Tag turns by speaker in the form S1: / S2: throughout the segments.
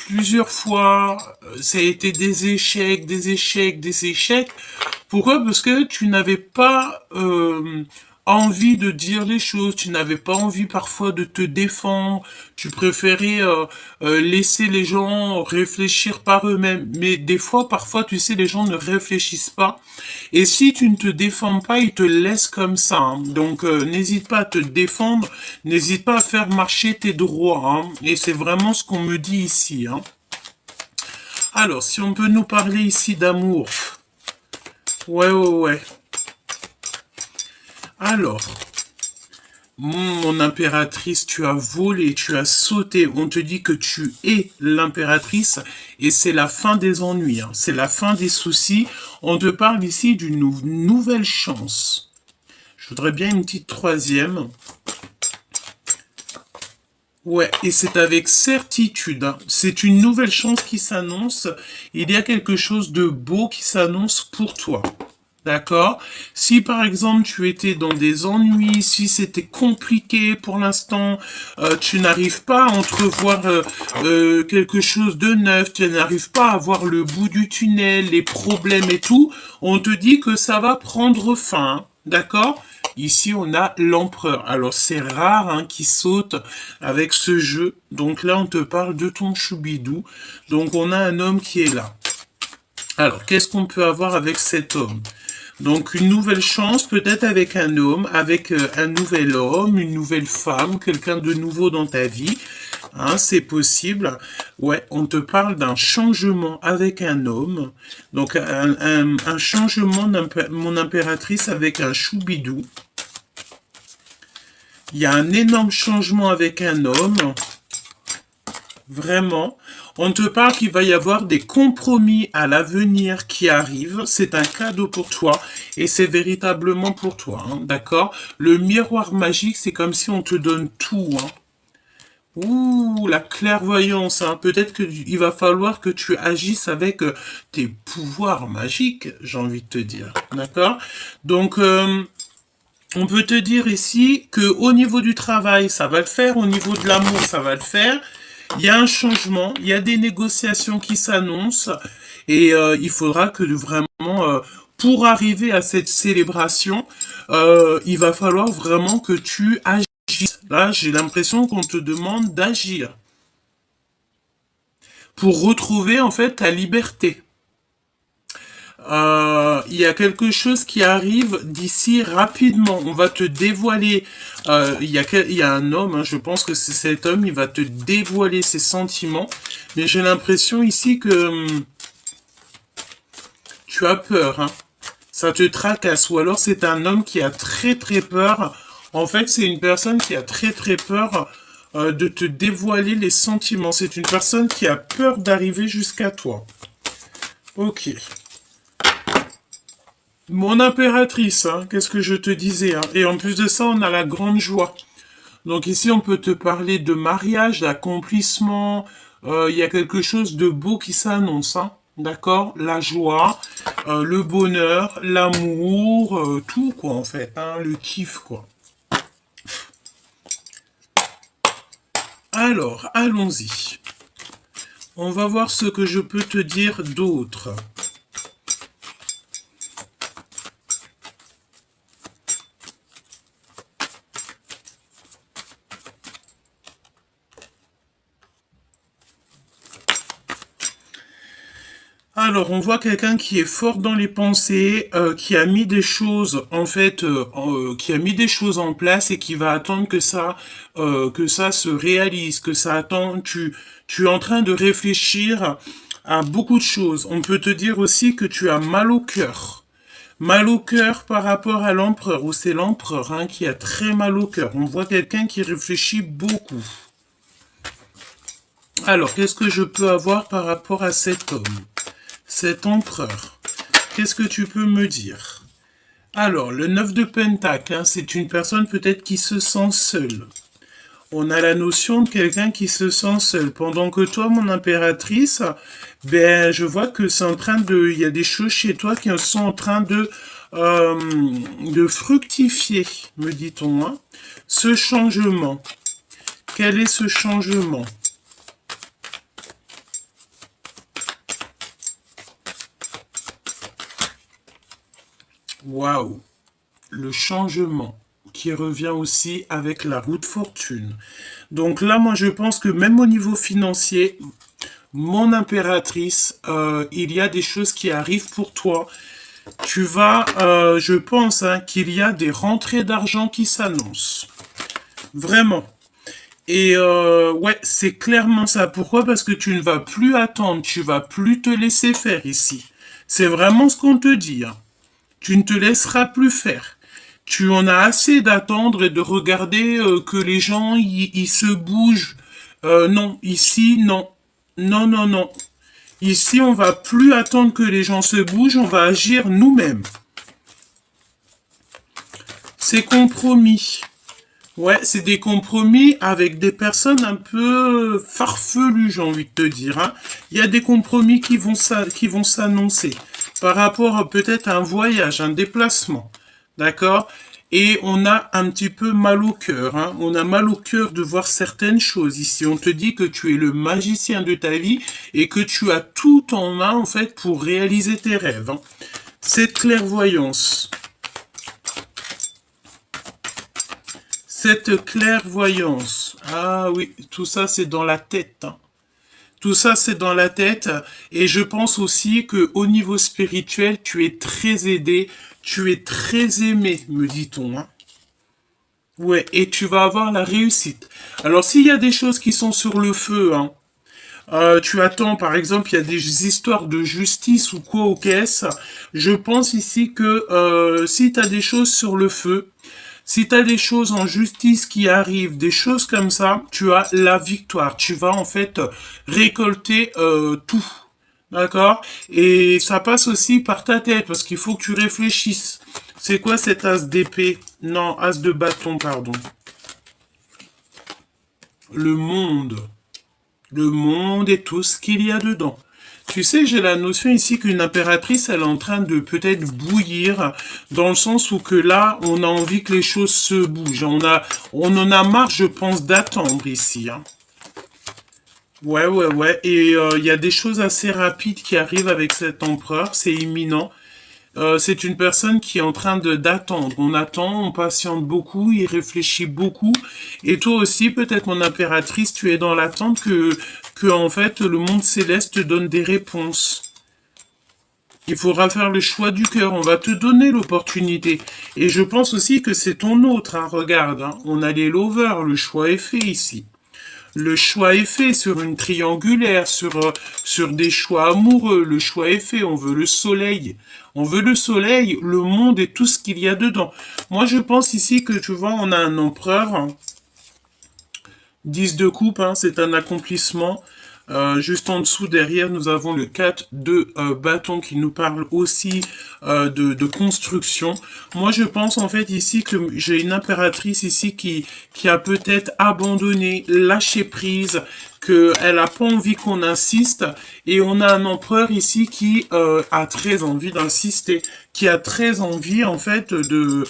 S1: plusieurs fois, ça a été des échecs, des échecs, des échecs. Pourquoi? Parce que tu n'avais pas envie de dire les choses, tu n'avais pas envie parfois de te défendre, tu préférais laisser les gens réfléchir par eux-mêmes. Mais des fois, parfois, tu sais, les gens ne réfléchissent pas. Et si tu ne te défends pas, ils te laissent comme ça, hein. Donc, n'hésite pas à te défendre, n'hésite pas à faire marcher tes droits, hein. Et c'est vraiment ce qu'on me dit ici, hein. Alors, si on peut nous parler ici d'amour. Ouais, ouais, ouais. Alors, mon impératrice, tu as volé, tu as sauté. On te dit que tu es l'impératrice et c'est la fin des ennuis, hein. C'est la fin des soucis. On te parle ici d'une nouvelle chance. Je voudrais bien une petite troisième. Ouais, et c'est avec certitude, hein. C'est une nouvelle chance qui s'annonce. Il y a quelque chose de beau qui s'annonce pour toi. D'accord? Si par exemple tu étais dans des ennuis, si c'était compliqué pour l'instant, tu n'arrives pas à entrevoir quelque chose de neuf, tu n'arrives pas à voir le bout du tunnel, les problèmes et tout, on te dit que ça va prendre fin. D'accord? Ici, on a l'empereur. Alors, c'est rare hein, qui saute avec ce jeu. Donc là, on te parle de ton choubidou. Donc, on a un homme qui est là. Alors, qu'est-ce qu'on peut avoir avec cet homme? Donc une nouvelle chance, peut-être avec un homme, avec un nouvel homme, une nouvelle femme, quelqu'un de nouveau dans ta vie. Hein, c'est possible. Ouais, on te parle d'un changement avec un homme. Donc un changement, mon impératrice, avec un choubidou. Il y a un énorme changement avec un homme. Vraiment. On te parle qu'il va y avoir des compromis à l'avenir qui arrivent. C'est un cadeau pour toi et c'est véritablement pour toi, hein, d'accord? Le miroir magique, c'est comme si on te donne tout, hein. Ouh, la clairvoyance, hein. Peut-être qu'il va falloir que tu agisses avec tes pouvoirs magiques, j'ai envie de te dire, d'accord? Donc, on peut te dire ici que au niveau du travail, ça va le faire, au niveau de l'amour, ça va le faire. Il y a un changement, il y a des négociations qui s'annoncent et il faudra que vraiment, pour arriver à cette célébration, il va falloir vraiment que tu agisses. Là, j'ai l'impression qu'on te demande d'agir pour retrouver en fait ta liberté. Il y a quelque chose qui arrive d'ici rapidement. On va te dévoiler. Il y a un homme, hein, je pense que c'est cet homme, il va te dévoiler ses sentiments. Mais j'ai l'impression ici que tu as peur, hein. Ça te tracasse. Ou alors c'est un homme qui a très très peur. En fait, c'est une personne qui a très très peur de te dévoiler les sentiments. C'est une personne qui a peur d'arriver jusqu'à toi. Ok. Mon impératrice, hein, qu'est-ce que je te disais, hein. Et en plus de ça, on a la grande joie. Donc ici, on peut te parler de mariage, d'accomplissement. Il y a quelque chose de beau qui s'annonce, hein. D'accord? La joie, le bonheur, l'amour, tout quoi en fait, hein, le kiff quoi. Alors, allons-y. On va voir ce que je peux te dire d'autre. Alors, on voit quelqu'un qui est fort dans les pensées, qui a mis des choses, en fait, qui a mis des choses en place et qui va attendre que ça se réalise, que ça attend. Tu es en train de réfléchir à beaucoup de choses. On peut te dire aussi que tu as mal au cœur. Mal au cœur par rapport à l'empereur, ou c'est l'empereur hein, qui a très mal au cœur. On voit quelqu'un qui réfléchit beaucoup. Alors, qu'est-ce que je peux avoir par rapport à cet homme? Cet empereur, qu'est-ce que tu peux me dire? Alors, le 9 de Pentacle, hein, c'est une personne peut-être qui se sent seule. On a la notion de quelqu'un qui se sent seul. Pendant que toi, mon impératrice, ben, je vois que c'est en train de... Il y a des choses chez toi qui sont en train de fructifier, me dit-on, hein. Ce changement. Quel est ce changement? Waouh! Le changement qui revient aussi avec la roue de fortune. Donc là, moi, je pense que même au niveau financier, mon impératrice, il y a des choses qui arrivent pour toi. Tu vas, je pense, hein, qu'il y a des rentrées d'argent qui s'annoncent. Vraiment. Et ouais, c'est clairement ça. Pourquoi? Parce que tu ne vas plus attendre, tu vas plus te laisser faire ici. C'est vraiment ce qu'on te dit, hein. Tu ne te laisseras plus faire. Tu en as assez d'attendre et de regarder que les gens ils se bougent. Non, ici, non. Non, non, non. Ici, on va plus attendre que les gens se bougent, on va agir nous-mêmes. C'est compromis. Ouais, c'est des compromis avec des personnes un peu farfelues, j'ai envie de te dire, hein. Il y a des compromis qui vont s'annoncer par rapport peut-être à un voyage, un déplacement. D'accord? Et on a un petit peu mal au cœur, hein. On a mal au cœur de voir certaines choses ici. On te dit que tu es le magicien de ta vie et que tu as tout en main, en fait, pour réaliser tes rêves, hein. Cette clairvoyance. Cette clairvoyance. Ah oui, tout ça c'est dans la tête, hein. Tout ça c'est dans la tête. Et je pense aussi que au niveau spirituel, tu es très aidé, tu es très aimé, me dit-on, hein. Ouais, et tu vas avoir la réussite. Alors s'il y a des choses qui sont sur le feu, hein, tu attends, par exemple, il y a des histoires de justice ou quoi aux caisses. Je pense ici que si tu as des choses sur le feu, si tu as des choses en justice qui arrivent, des choses comme ça, tu as la victoire. Tu vas en fait récolter tout. D'accord? Et ça passe aussi par ta tête, parce qu'il faut que tu réfléchisses. C'est quoi cet as d'épée? Non, as de bâton, pardon. Le monde. Le monde et tout ce qu'il y a dedans. Tu sais, j'ai la notion ici qu'une impératrice, elle est en train de peut-être bouillir, dans le sens où que là, on a envie que les choses se bougent. On en a marre, je pense, d'attendre ici, hein. Ouais, ouais, ouais. Et il y a des choses assez rapides qui arrivent avec cet empereur, c'est imminent. C'est une personne qui est en train de d'attendre. On attend, on patiente beaucoup, il réfléchit beaucoup. Et toi aussi, peut-être mon impératrice, tu es dans l'attente que en fait le monde céleste te donne des réponses. Il faudra faire le choix du cœur. On va te donner l'opportunité. Et je pense aussi que c'est ton autre, hein. Regarde, hein. On a les lovers. Le choix est fait ici. Le choix est fait sur une triangulaire, sur des choix amoureux. Le choix est fait. On veut le soleil. On veut le soleil, le monde et tout ce qu'il y a dedans. Moi, je pense ici que, tu vois, on a un empereur. Hein. 10 de coupe, hein, c'est un accomplissement. Juste en dessous, derrière, nous avons le 4 de bâton qui nous parle aussi de construction. Moi, je pense en fait ici que j'ai une impératrice ici qui a peut-être abandonné, lâché prise, qu'elle n'a pas envie qu'on insiste. Et on a un empereur ici qui a très envie d'insister, qui a très envie en fait de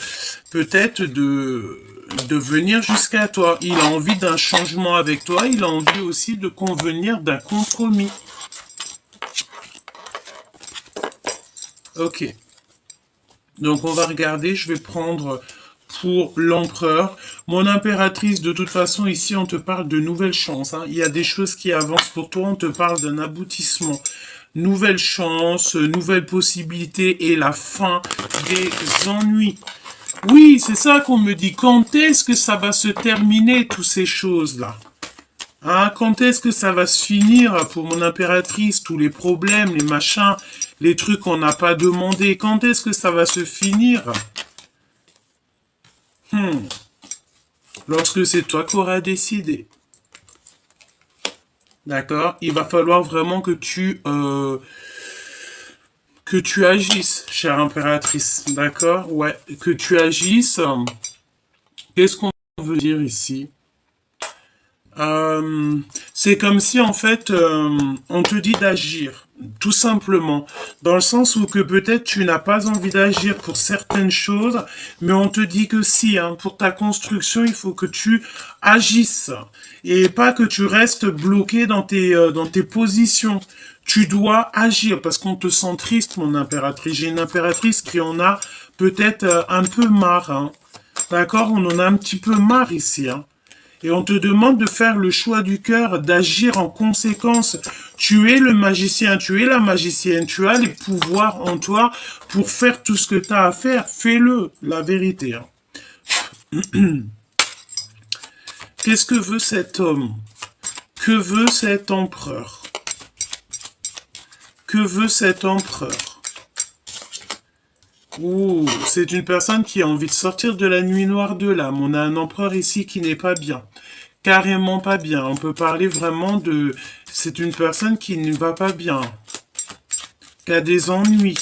S1: peut-être de venir jusqu'à toi. Il a envie d'un changement avec toi. Il a envie aussi de convenir d'un compromis. Ok. Donc on va regarder. Je vais prendre pour l'empereur. Mon impératrice, de toute façon, ici, on te parle de nouvelles chances, hein. Il y a des choses qui avancent pour toi. On te parle d'un aboutissement. Nouvelles chances, nouvelles possibilités et la fin des ennuis. Oui, c'est ça qu'on me dit. Quand est-ce que ça va se terminer, toutes ces choses-là? Hein, quand est-ce que ça va se finir pour mon impératrice, tous les problèmes, les machins, les trucs qu'on n'a pas demandé? Quand est-ce que ça va se finir? Lorsque c'est toi qui auras décidé. D'accord? Il va falloir vraiment que tu agisses, chère impératrice. D'accord? Ouais, que tu agisses. Qu'est-ce qu'on veut dire ici? C'est comme si en fait on te dit d'agir, tout simplement, dans le sens où que peut-être tu n'as pas envie d'agir pour certaines choses, mais on te dit que si, hein, pour ta construction, il faut que tu agisses et pas que tu restes bloqué dans tes positions. Tu dois agir parce qu'on te sent triste, mon impératrice. J'ai une impératrice qui en a peut-être un peu marre. Hein. D'accord? On en a un petit peu marre ici. Hein. Et on te demande de faire le choix du cœur, d'agir en conséquence. Tu es le magicien, tu es la magicienne, tu as les pouvoirs en toi pour faire tout ce que tu as à faire. Fais-le, la vérité. Hein. Qu'est-ce que veut cet homme? Que veut cet empereur? Que veut cet empereur? Ouh, c'est une personne qui a envie de sortir de la nuit noire de l'âme. On a un empereur ici qui n'est pas bien. Carrément pas bien. On peut parler vraiment de... C'est une personne qui ne va pas bien. Qui a des ennuis.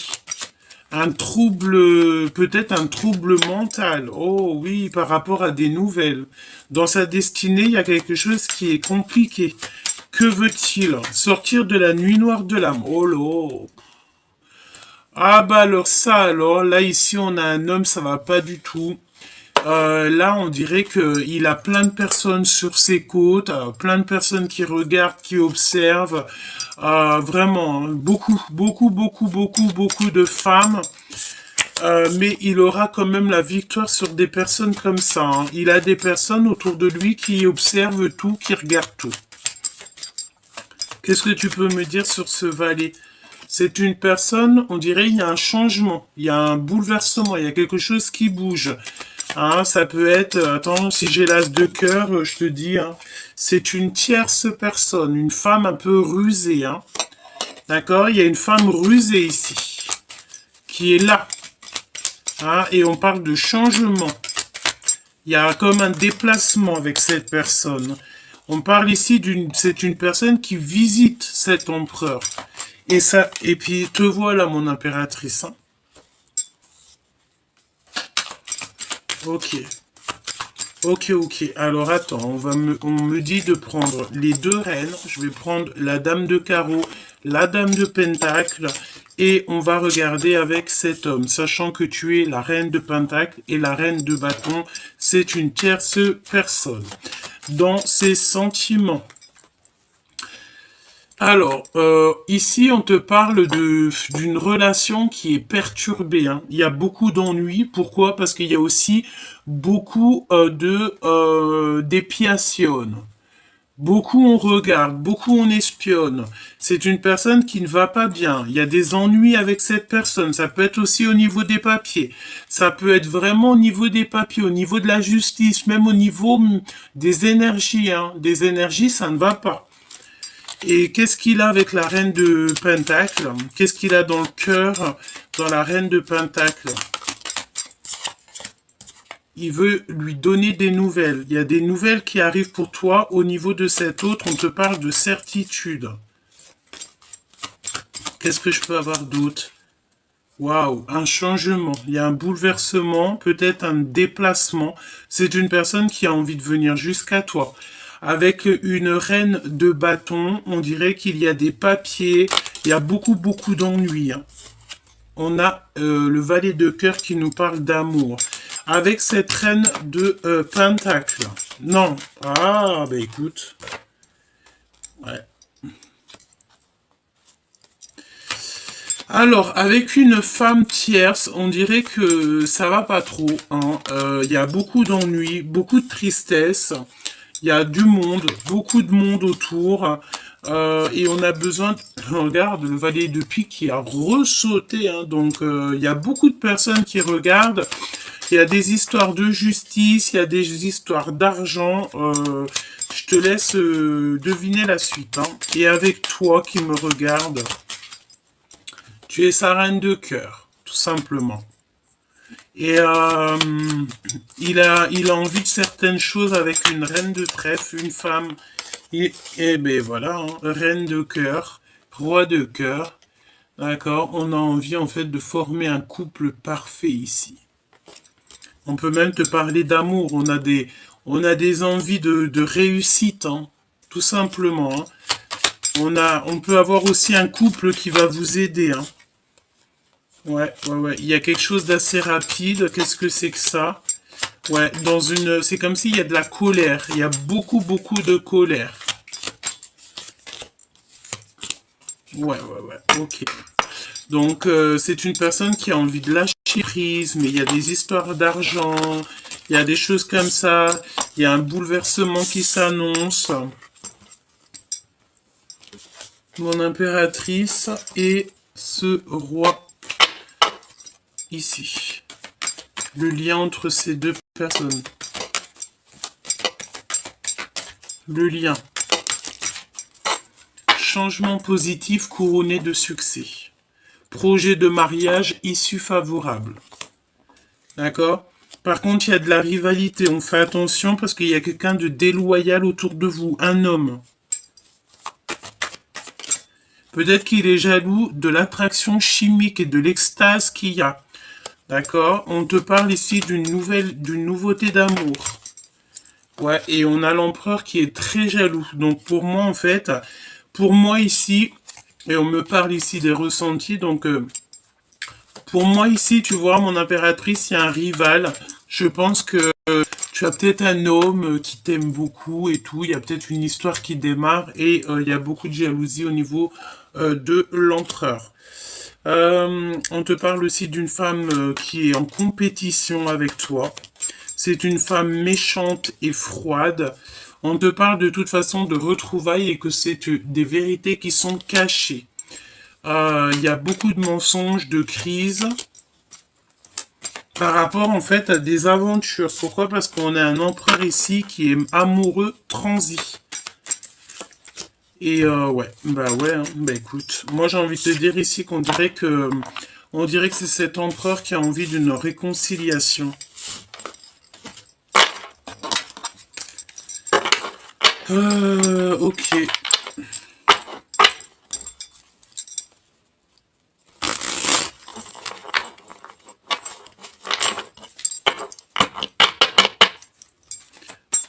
S1: Un trouble, peut-être un trouble mental. Oh oui, par rapport à des nouvelles. Dans sa destinée, il y a quelque chose qui est compliqué. Que veut-il? Sortir de la nuit noire de l'âme. Oh là. Ah bah alors ça, alors, là ici on a un homme, ça va pas du tout. Là, on dirait qu'il a plein de personnes sur ses côtes, plein de personnes qui regardent, qui observent. Vraiment, hein, beaucoup de femmes. Mais il aura quand même la victoire sur des personnes comme ça. Hein. Il a des personnes autour de lui qui observent tout, qui regardent tout. Qu'est-ce que tu peux me dire sur ce valet? C'est une personne, on dirait, il y a un changement, il y a un bouleversement, il y a quelque chose qui bouge. Hein, ça peut être, attends, si j'ai l'as de cœur, je te dis, hein, c'est une tierce personne, une femme un peu rusée. Hein. D'accord? Il y a une femme rusée ici, qui est là. Hein, et on parle de changement. Il y a comme un déplacement avec cette personne. On parle ici c'est une personne qui visite cet empereur. Et ça, et puis te voilà mon impératrice. Hein. Ok. Ok. Alors attends, on me dit de prendre les deux reines. Je vais prendre la dame de carreau, la dame de pentacle. Et on va regarder avec cet homme, sachant que tu es la reine de pentacle et la reine de bâton. C'est une tierce personne. Dans ses sentiments. Alors, ici, on te parle d'une relation qui est perturbée. Hein. Il y a beaucoup d'ennuis. Pourquoi? Parce qu'il y a aussi beaucoup d'épiation. Beaucoup on regarde, beaucoup on espionne. C'est une personne qui ne va pas bien. Il y a des ennuis avec cette personne. Ça peut être aussi au niveau des papiers. Ça peut être vraiment au niveau des papiers, au niveau de la justice, même au niveau des énergies. Hein. Des énergies, ça ne va pas. Et qu'est-ce qu'il a avec la reine de Pentacle? Qu'est-ce qu'il a dans le cœur, dans la reine de Pentacle? Il veut lui donner des nouvelles. Il y a des nouvelles qui arrivent pour toi. Au niveau de cet autre, on te parle de certitude. Qu'est-ce que je peux avoir d'autre? Waouh, un changement. Il y a un bouleversement, peut-être un déplacement. C'est une personne qui a envie de venir jusqu'à toi. Avec une reine de bâton, on dirait qu'il y a des papiers, il y a beaucoup d'ennuis. Hein. On a le valet de cœur qui nous parle d'amour. Avec cette reine de pentacle. Non. Ah, bah écoute. Ouais. Alors, avec une femme tierce, on dirait que ça va pas trop. Hein. Il y a beaucoup d'ennuis, beaucoup de tristesse. Il y a du monde, beaucoup de monde autour. Et on a besoin de... Regarde, le valet de pique qui a ressauté. Hein, donc, il y a beaucoup de personnes qui regardent. Il y a des histoires de justice, il y a des histoires d'argent. Je te laisse deviner la suite. Hein. Et avec toi qui me regarde, tu es sa reine de cœur, tout simplement. Et il a envie de certaines choses avec une reine de trèfle, une femme. Et ben voilà, hein, reine de cœur, roi de cœur. D'accord, on a envie en fait de former un couple parfait ici. On peut même te parler d'amour. On a des envies de réussite, hein, tout simplement. Hein. On peut avoir aussi un couple qui va vous aider. Hein. Ouais. Il y a quelque chose d'assez rapide. Qu'est-ce que c'est que ça? Ouais, c'est comme s'il y a de la colère. Il y a beaucoup de colère. Ouais. Ok. Donc, c'est une personne qui a envie de lâcher lâcher prise, mais il y a des histoires d'argent, il y a des choses comme ça, il y a un bouleversement qui s'annonce. Mon impératrice et ce roi ici. Le lien entre ces deux personnes. Le lien. Changement positif couronné de succès. Projet de mariage, issue favorable. D'accord? Par contre, il y a de la rivalité. On fait attention parce qu'il y a quelqu'un de déloyal autour de vous. Un homme. Peut-être qu'il est jaloux de l'attraction chimique et de l'extase qu'il y a. D'accord? On te parle ici d'une nouveauté d'amour. Ouais, et on a l'empereur qui est très jaloux. Donc pour moi, en fait, pour moi ici, et on me parle ici des ressentis, donc pour moi ici, tu vois, mon impératrice, il y a un rival. Je pense que tu as peut-être un homme qui t'aime beaucoup et tout. Il y a peut-être une histoire qui démarre et il y a beaucoup de jalousie au niveau de l'empereur. On te parle aussi d'une femme qui est en compétition avec toi. C'est une femme méchante et froide. On te parle de toute façon de retrouvailles et que c'est des vérités qui sont cachées. Il y a beaucoup de mensonges, de crises par rapport en fait à des aventures. Pourquoi? Parce qu'on a un empereur ici qui est amoureux transi. Et ouais, hein, écoute, moi j'ai envie de te dire ici qu'on dirait que c'est cet empereur qui a envie d'une réconciliation. Ok.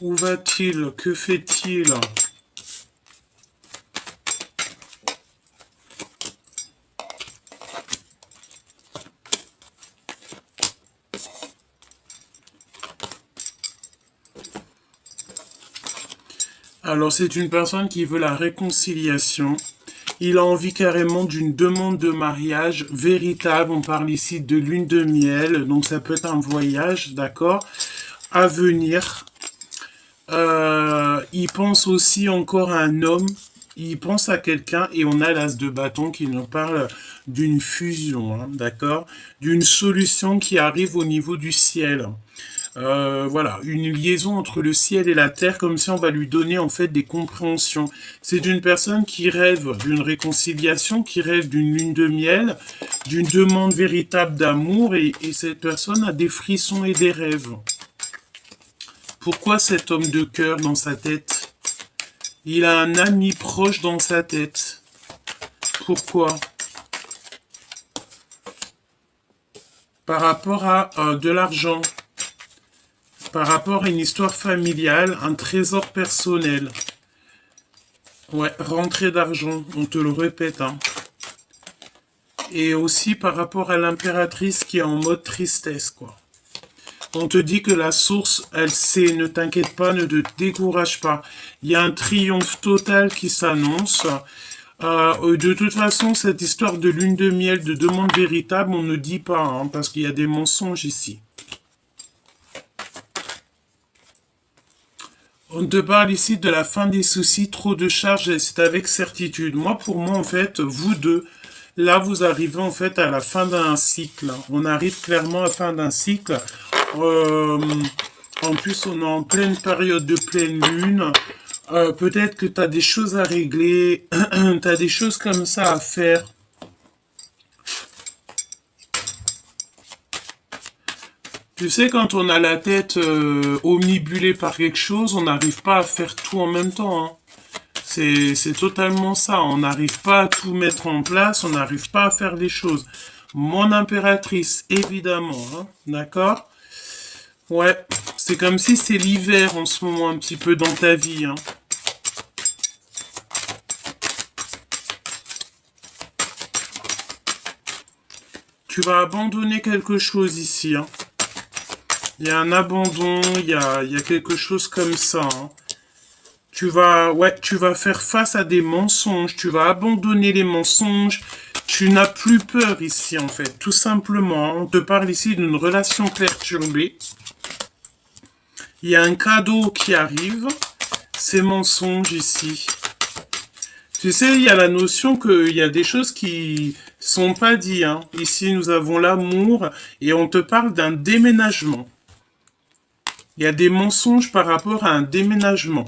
S1: Où va-t-il? Que fait-il? Alors c'est une personne qui veut la réconciliation. Il a envie carrément d'une demande de mariage véritable. On parle ici de lune de miel. Donc ça peut être un voyage, d'accord, à venir. Il pense aussi encore à un homme. Il pense à quelqu'un et on a l'as de bâton qui nous parle d'une fusion, hein, d'accord, d'une solution qui arrive au niveau du ciel. Voilà, une liaison entre le ciel et la terre, comme si on va lui donner en fait des compréhensions. C'est une personne qui rêve d'une réconciliation, qui rêve d'une lune de miel, d'une demande véritable d'amour, et cette personne a des frissons et des rêves. Pourquoi cet homme de cœur dans sa tête? Il a un ami proche dans sa tête. Pourquoi? Par rapport à de l'argent. Par rapport à une histoire familiale, un trésor personnel. Ouais, rentrée d'argent, on te le répète. Hein. Et aussi par rapport à l'impératrice qui est en mode tristesse, quoi. On te dit que la source, elle sait, ne t'inquiète pas, ne te décourage pas. Il y a un triomphe total qui s'annonce. De toute façon, cette histoire de lune de miel, de demande véritable, on ne dit pas, hein, parce qu'il y a des mensonges ici. On te parle ici de la fin des soucis, trop de charges, c'est avec certitude. Moi, pour moi, en fait, vous deux, là, vous arrivez en fait à la fin d'un cycle. On arrive clairement à la fin d'un cycle. En plus, on est en pleine période de pleine lune. Peut-être que tu as des choses à régler, tu as des choses comme ça à faire. Tu sais, quand on a la tête omnibulée par quelque chose, on n'arrive pas à faire tout en même temps. Hein. C'est totalement ça. On n'arrive pas à tout mettre en place, on n'arrive pas à faire les choses. Mon impératrice, évidemment. Hein, d'accord? Ouais, c'est comme si c'est l'hiver en ce moment un petit peu dans ta vie. Hein. Tu vas abandonner quelque chose ici. Hein. Il y a un abandon, il y a quelque chose comme ça. Hein. Tu vas faire face à des mensonges. Tu vas abandonner les mensonges. Tu n'as plus peur ici, en fait. Tout simplement, on te parle ici d'une relation perturbée. Il y a un cadeau qui arrive. C'est mensonge ici. Tu sais, il y a la notion qu'il y a des choses qui sont pas dites. Hein. Ici, nous avons l'amour et on te parle d'un déménagement. Il y a des mensonges par rapport à un déménagement.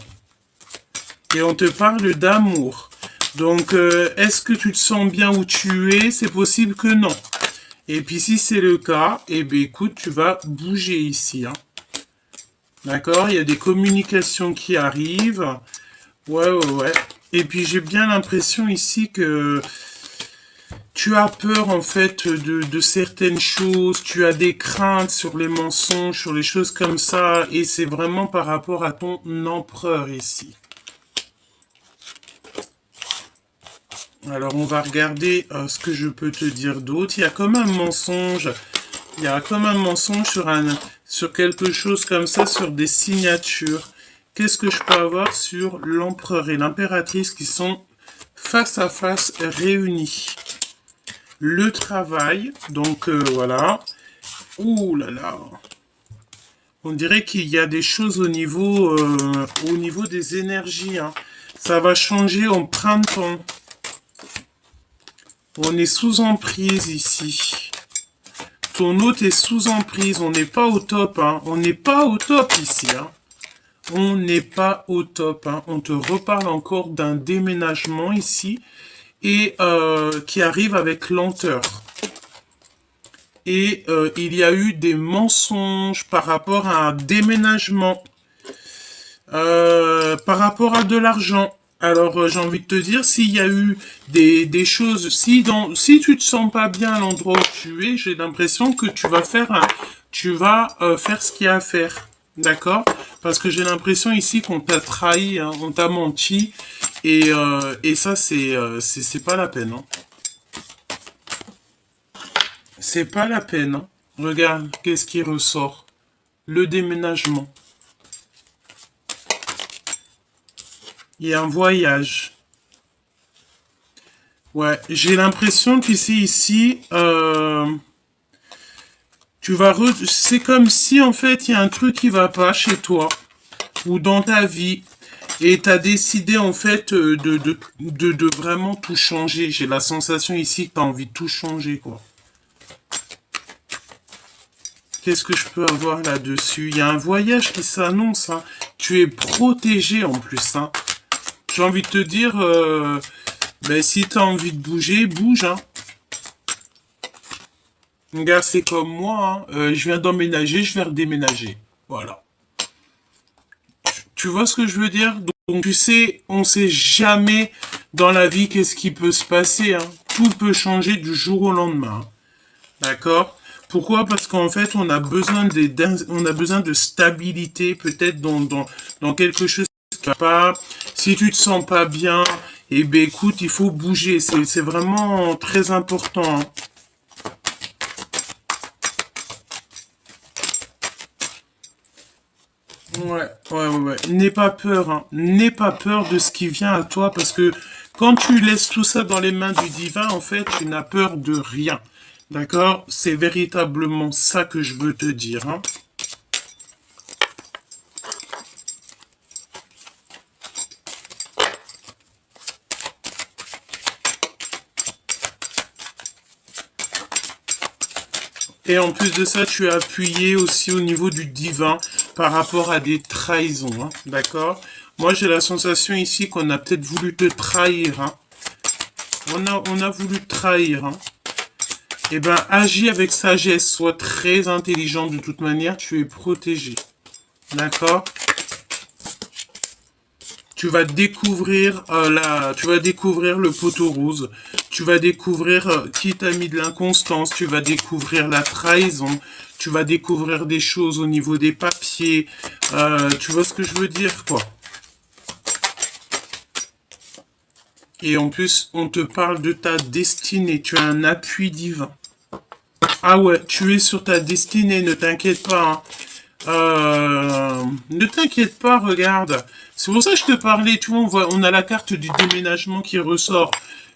S1: Et on te parle d'amour. Donc, est-ce que tu te sens bien où tu es? C'est possible que non. Et puis, si c'est le cas, eh bien, écoute, tu vas bouger ici. Hein. D'accord? Il y a des communications qui arrivent. Ouais. Et puis, j'ai bien l'impression ici que tu as peur, en fait, de certaines choses. Tu as des craintes sur les mensonges, sur les choses comme ça. Et c'est vraiment par rapport à ton empereur ici. Alors, on va regarder ce que je peux te dire d'autre. Il y a comme un mensonge. Il y a comme un mensonge sur quelque chose comme ça, sur des signatures. Qu'est-ce que je peux avoir sur l'empereur et l'impératrice qui sont face à face réunis? Le travail, donc voilà. Ouh là là. On dirait qu'il y a des choses au niveau des énergies. Hein. Ça va changer en printemps. On est sous emprise ici. Ton hôte est sous emprise. On n'est pas au top. Hein. On n'est pas au top ici. Hein. On n'est pas au top. Hein. On te reparle encore d'un déménagement ici. Et qui arrive avec lenteur. Et il y a eu des mensonges par rapport à un déménagement. Par rapport à de l'argent. Alors, j'ai envie de te dire, s'il y a eu des choses, si tu te sens pas bien à l'endroit où tu es, j'ai l'impression que tu vas faire faire ce qu'il y a à faire. D'accord? Parce que j'ai l'impression ici qu'on t'a trahi, hein, on t'a menti, et ça, c'est pas la peine, hein. C'est pas la peine, hein. Regarde, qu'est-ce qui ressort? Le déménagement. Il y a un voyage. Ouais, j'ai l'impression qu'ici, c'est comme si, en fait, il y a un truc qui va pas chez toi, ou dans ta vie, et tu as décidé, en fait, de vraiment tout changer. J'ai la sensation ici que tu as envie de tout changer, quoi. Qu'est-ce que je peux avoir là-dessus? Il y a un voyage qui s'annonce, hein. Tu es protégé, en plus, hein. J'ai envie de te dire, ben, si tu as envie de bouger, bouge. Hein. Regarde, c'est comme moi. Hein. Je viens d'emménager, je vais redéménager. Voilà. Tu vois ce que je veux dire? Donc, tu sais, on sait jamais dans la vie qu'est-ce qui peut se passer. Hein. Tout peut changer du jour au lendemain. Hein. D'accord? Pourquoi? Parce qu'en fait, on a besoin de stabilité, peut-être dans quelque chose qui va pas. Si tu te sens pas bien, eh ben écoute, il faut bouger. C'est vraiment très important. Hein. Ouais. N'aie pas peur. Hein. N'aie pas peur de ce qui vient à toi parce que quand tu laisses tout ça dans les mains du divin, en fait, tu n'as peur de rien. D'accord? C'est véritablement ça que je veux te dire. Hein. Et en plus de ça, tu es appuyé aussi au niveau du divin par rapport à des trahisons. Hein. D'accord? Moi, j'ai la sensation ici qu'on a peut-être voulu te trahir. Hein. On a voulu te trahir. Hein. Eh ben, agis avec sagesse, sois très intelligent de toute manière, tu es protégé. D'accord? Tu vas découvrir tu vas découvrir le poteau rose, tu vas découvrir qui t'a mis de l'inconstance, tu vas découvrir la trahison, tu vas découvrir des choses au niveau des papiers, tu vois ce que je veux dire, quoi. Et en plus, on te parle de ta destinée, tu as un appui divin. Ah ouais, tu es sur ta destinée, ne t'inquiète pas. Hein. Ne t'inquiète pas, regarde. C'est pour ça que je te parlais, tu vois, on a la carte du déménagement qui ressort.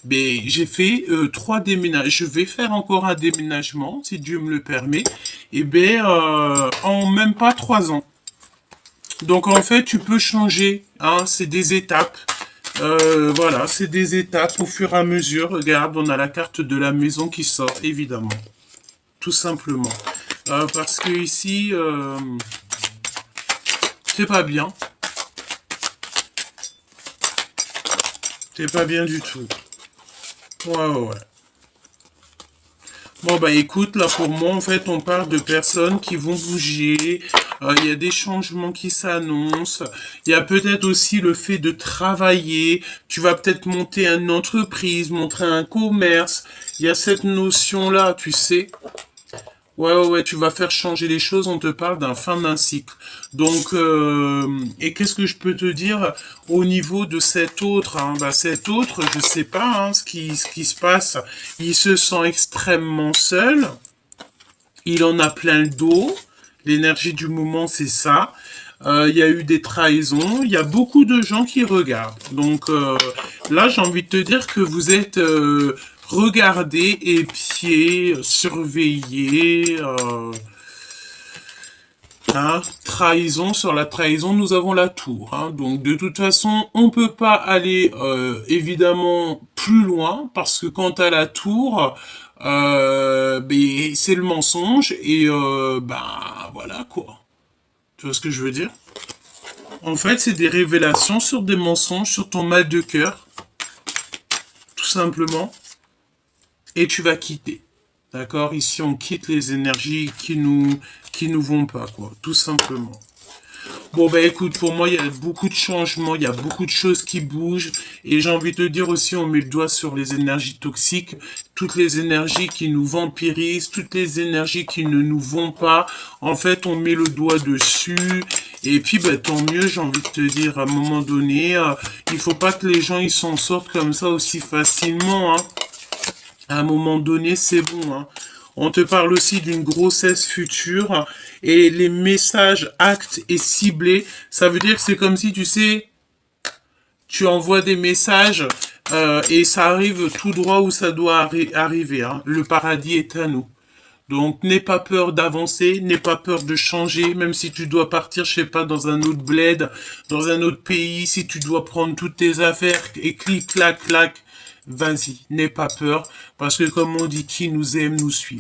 S1: Mais j'ai fait 3 déménagements. Je vais faire encore un déménagement, si Dieu me le permet. Et ben, en même pas 3 ans. Donc en fait, tu peux changer, hein, c'est des étapes. Voilà, c'est des étapes au fur et à mesure. Regarde, on a la carte de la maison qui sort, évidemment. Tout simplement. Parce que ici, c'est pas bien. C'est pas bien du tout. Ouais, ouais, ouais. Bon, bah écoute, là pour moi, en fait, on parle de personnes qui vont bouger. Il y a des changements qui s'annoncent. Il y a peut-être aussi le fait de travailler. Tu vas peut-être monter une entreprise, montrer un commerce. Il y a cette notion-là, tu sais. Ouais, ouais, ouais, tu vas faire changer les choses, on te parle d'un fin d'un cycle. Donc, et qu'est-ce que je peux te dire au niveau de cet autre, hein? Bah, cet autre, je sais pas, hein, ce qui se passe. Il se sent extrêmement seul. Il en a plein le dos. L'énergie du moment, c'est ça. Il y a eu des trahisons. Il y a beaucoup de gens qui regardent. Donc là, j'ai envie de te dire que vous êtes regardés, épiés, surveillés. Hein, trahison, sur la trahison, nous avons la tour. Hein. Donc de toute façon, on peut pas aller évidemment plus loin parce que quant à la tour, ben, c'est le mensonge et ben voilà quoi. Tu vois ce que je veux dire? En fait, c'est des révélations sur des mensonges, sur ton mal de cœur, tout simplement, et tu vas quitter. D'accord? Ici, on quitte les énergies qui nous vont pas, quoi, tout simplement. Bon, bah écoute, pour moi, il y a beaucoup de changements, il y a beaucoup de choses qui bougent. Et j'ai envie de te dire aussi, on met le doigt sur les énergies toxiques, toutes les énergies qui nous vampirisent, toutes les énergies qui ne nous vont pas. En fait, on met le doigt dessus. Et puis, bah, tant mieux, j'ai envie de te dire, à un moment donné, il faut pas que les gens, ils s'en sortent comme ça aussi facilement, hein. À un moment donné, c'est bon, hein. On te parle aussi d'une grossesse future et les messages actes et ciblés, ça veut dire que c'est comme si, tu sais, tu envoies des messages et ça arrive tout droit où ça doit arriver. Hein. Le paradis est à nous. Donc, n'aie pas peur d'avancer, n'aie pas peur de changer, même si tu dois partir, je sais pas, dans un autre bled, dans un autre pays, si tu dois prendre toutes tes affaires et clic, clac, clac, vas-y, n'aie pas peur, parce que comme on dit, qui nous aime, nous suit.